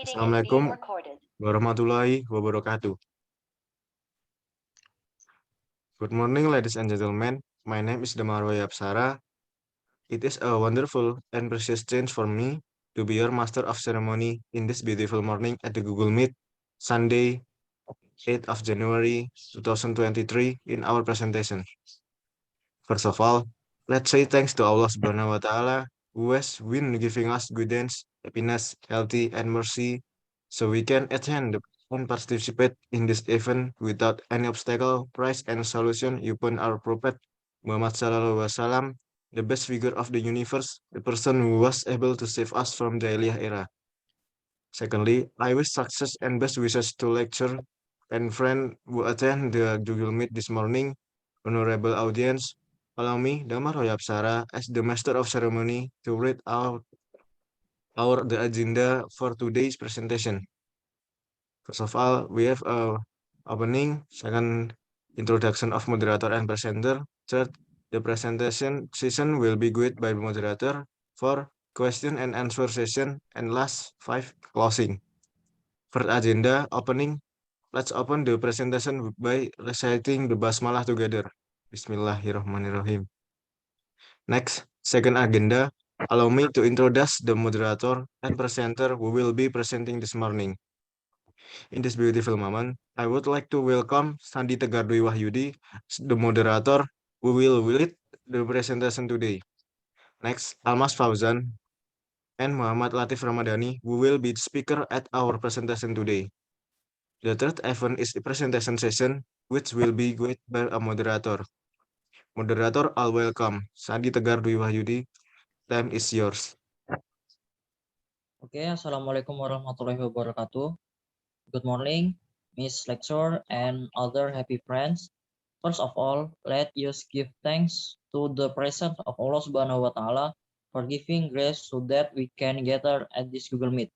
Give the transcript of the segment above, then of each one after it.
Assalamualaikum warahmatullahi wabarakatuh. Good morning, ladies and gentlemen. My name is Damarwaya Apsara. It is a wonderful and precious change for me to be your master of ceremony in this beautiful morning at the Google Meet, Sunday, 8th of January 2023 in our presentation. First of all, let's say thanks to Allah Subhanahu wa Ta'ala who has been giving us guidance, happiness, healthy, and mercy so we can attend and participate in this event without any obstacle, prize, and solution upon our Prophet Muhammad Sallallahu Alaihi Wasallam, the best figure of the universe, the person who was able to save us from the Jahiliyah era. Secondly, I wish success and best wishes to lecturer and friend who attend the Google Meet this morning. Honorable audience, allow me, Damar Hoyapsara, as the master of ceremony, to read out the agenda for today's presentation. First of all, we have a opening, second, introduction of moderator and presenter. Third, the presentation session will be guided by the moderator. Four, question and answer session, and last, five, closing. First agenda, opening. Let's open the presentation by reciting the basmalah together. Bismillahirrahmanirrahim. Next, second agenda, allow me to introduce the moderator and presenter who will be presenting this morning. In this beautiful moment, I would like to welcome Sandi Tegar Dwi Wahyudi, the moderator who will lead the presentation today. Next, Almas Fauzan and Muhammad Latif Ramadhani, who will be the speaker at our presentation today. The third event is the presentation session, which will be guided by a moderator. Moderator, I'll welcome Sandi Tegar Dwi Wahyudi. Time is yours. Oke, Assalamualaikum warahmatullahi wabarakatuh. Good morning, Miss Lecturer and other happy friends. First of all, let us give thanks to the presence of Allah Subhanahu wa Ta'ala for giving grace so that we can gather at this Google Meet.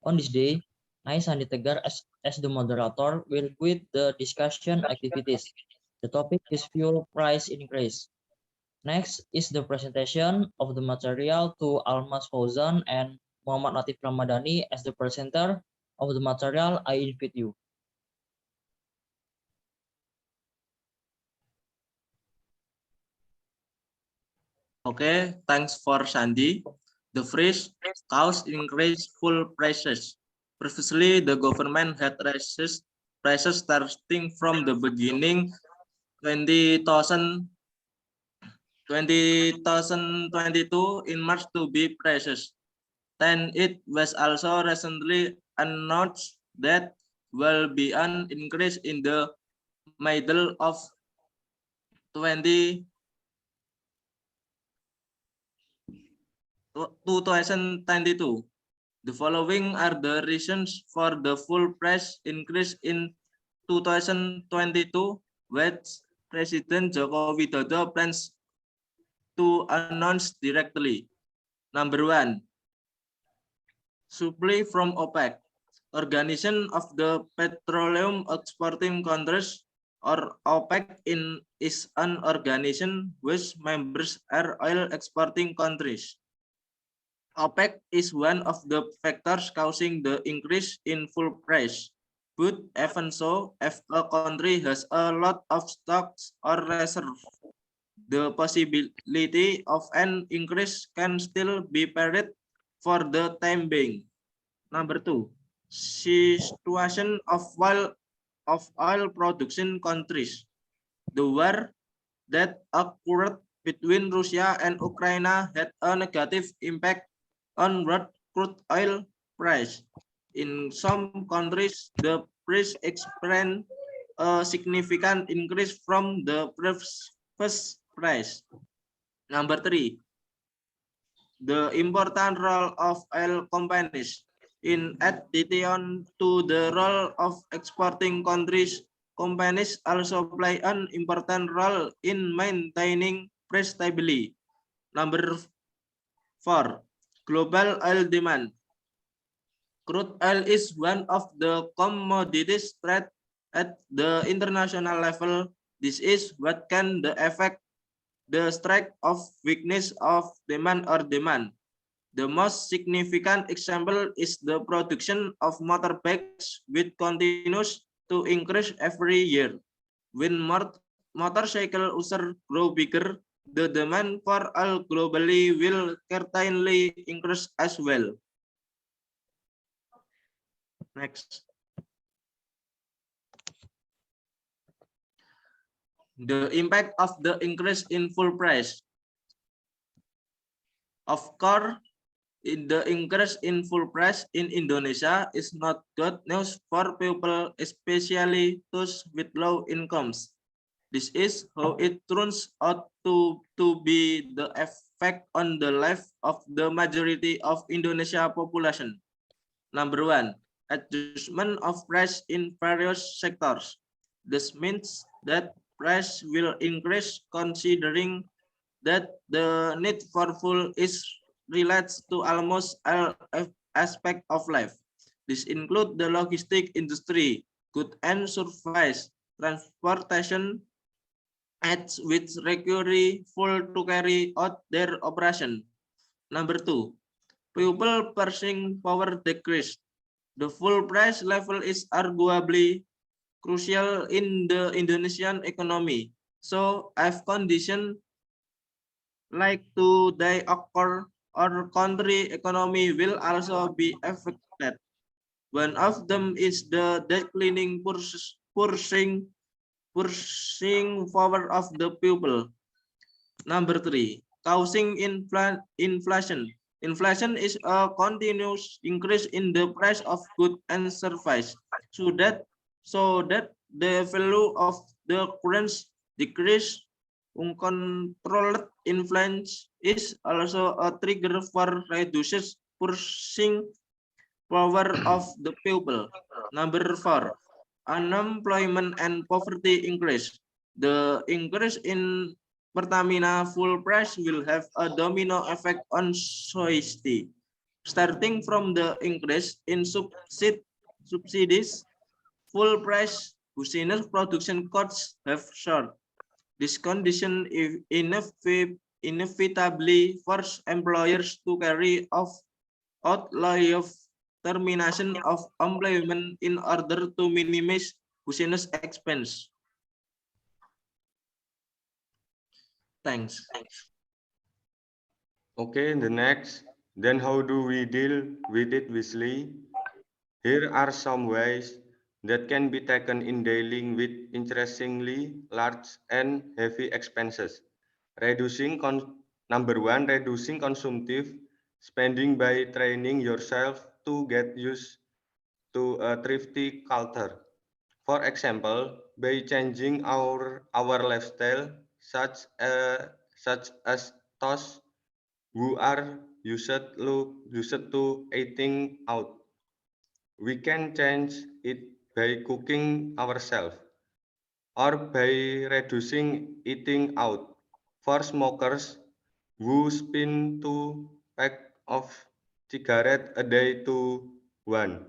On this day, I, Sandi Tegar, as the moderator, will lead the discussion activities. The topic is fuel price increase. Next is the presentation of the material to Almas Fauzan and Muhammad Latif Ramadhani as the presenter of the material. I invite you. Okay, thanks for Sandy. The phrase cost increase fuel prices. Previously, the government had raised prices starting from the beginning 2022 in March to be prices. Then it was also recently announced that will be an increase in the middle of 2022. The following are the reasons for the full price increase in 2022, which President Joko Widodo plans to announce directly. Number one, supply from OPEC, Organization of the Petroleum Exporting Countries, or OPEC is an organization whose members are oil exporting countries. OPEC is one of the factors causing the increase in fuel price. But even so, if a country has a lot of stocks or reserves, the possibility of an increase can still be paid for the time being. Number two, situation of oil production countries. The war that occurred between Russia and Ukraine had a negative impact on world crude oil price. In some countries, the price experienced a significant increase from the previous price. Number three, the important role of oil companies in addition to the role of exporting countries. Companies also play an important role in maintaining price stability. Number four, global oil demand. Crude oil is one of the commodities traded at the international level. This is what can affect the strike of weakness of demand or demand. The most significant example is the production of motorbikes, which continues to increase every year. When motorcycle users grow bigger, the demand for all globally will certainly increase as well. Next. The impact of the increase in fuel price. Of course, the increase in fuel price in Indonesia is not good news for people, especially those with low incomes. This is how it turns out to be the effect on the life of the majority of Indonesia population. Number one, adjustment of price in various sectors. This means that price will increase considering that the need for fuel is relates to almost all aspect of life. This include the logistic industry, goods and service, transportation, ads which require fuel to carry out their operation. Number two, people purchasing power decrease. The fuel price level is arguably crucial in the Indonesian economy. So, if condition like today occur, our country economy will also be affected. One of them is the declining purchasing power of the people. Number three, causing inflation. Inflation is a continuous increase in the price of goods and services, so that the value of the currency decrease. Uncontrolled inflation is also a trigger for reduces purchasing power of the people. Number four, unemployment and poverty increase. The increase in Pertamina fuel price will have a domino effect on society. Starting from the increase in subsidies, full price business production costs have soared. This condition inevitably force employers to carry out layoff termination of employment in order to minimize business expense. Thanks. Okay, the next. Then how do we deal with it wisely? Here are some ways that can be taken in dealing with interestingly large and heavy expenses. Number one, reducing consumptive spending by training yourself to get used to a thrifty culture. For example, by changing our lifestyle, such as those who are used to eating out. We can change it by cooking ourselves or by reducing eating out. For smokers who spin 2 packs of cigarette a day to 1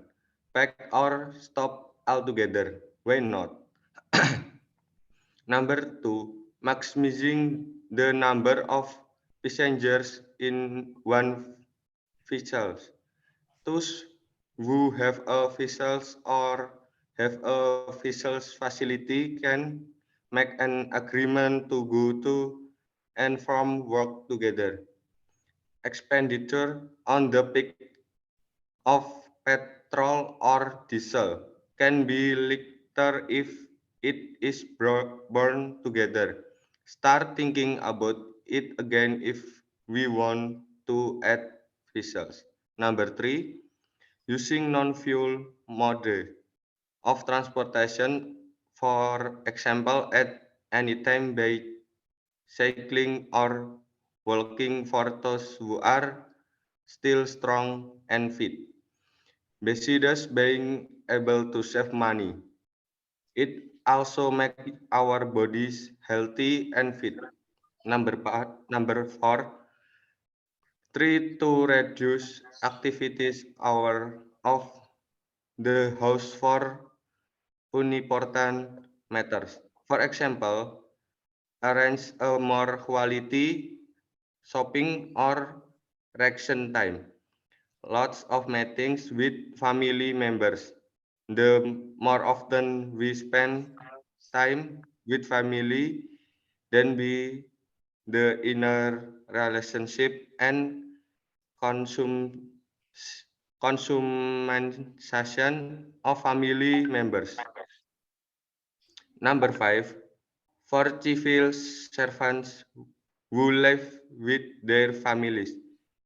pack or stop altogether. Why not? Number two, maximizing the number of passengers in one vehicle. Those who have a vessels or have a vessels facility can make an agreement to go to and from work together. Expenditure on the peak of petrol or diesel can be lighter if it is burned together. Start thinking about it again if we want to add vessels. Number three, using non-fuel mode of transportation, for example, at any time by cycling or walking for those who are still strong and fit. Besides being able to save money, it also makes our bodies healthy and fit. Number four, try to reduce activities hour of the house for unimportant matters. For example, arrange a more quality shopping or interaction time. Lots of meetings with family members. The more often we spend time with family, then the inner relationship and consum consummation of family members. Number 5, for civil servants who live with their families,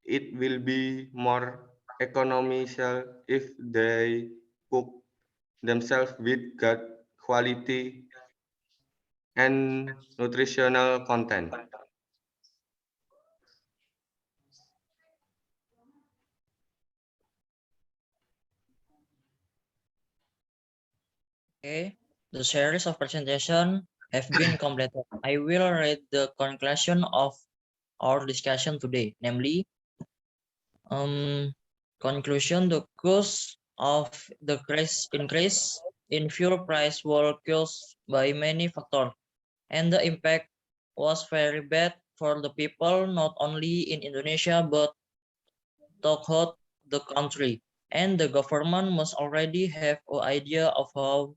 it will be more economical if they cook themselves with good quality and nutritional content. Okay, the series of presentation have been completed. I will read the conclusion of our discussion today, namely, conclusion: the cost of the increase in fuel price was caused by many factors, and the impact was very bad for the people not only in Indonesia but throughout the country. And the government must already have an idea of how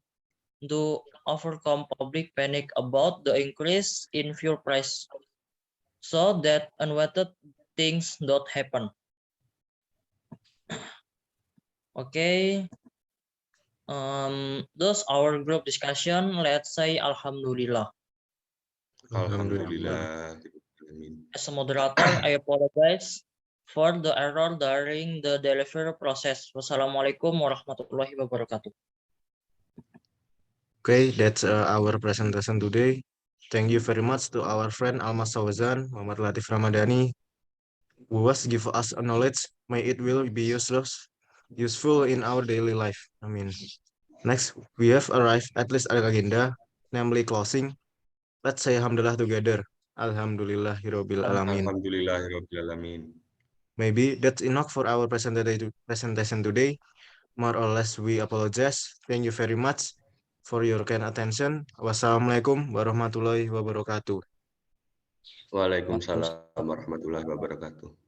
to overcome public panic about the increase in fuel price so that unwanted things don't happen. Okay, thus our group discussion, let's say Alhamdulillah. Alhamdulillah. As a moderator, I apologize for the error during the delivery process. Wassalamualaikum warahmatullahi wabarakatuh. Okay, that's our presentation today. Thank you very much to our friend Almas Sawazan, Muhammad Latif Ramadhani, who was give us a knowledge. May it will be useful in our daily life. I mean, next we have arrived at least at agenda, namely closing. Let's say Alhamdulillah together. Alhamdulillahirabbil alamin. Alhamdulillahirrahmanirrahim. Maybe that's enough for our presentation today. More or less, we apologize. Thank you very much for your kind attention. Wassalamualaikum warahmatullahi wabarakatuh. Waalaikumsalam warahmatullahi wabarakatuh.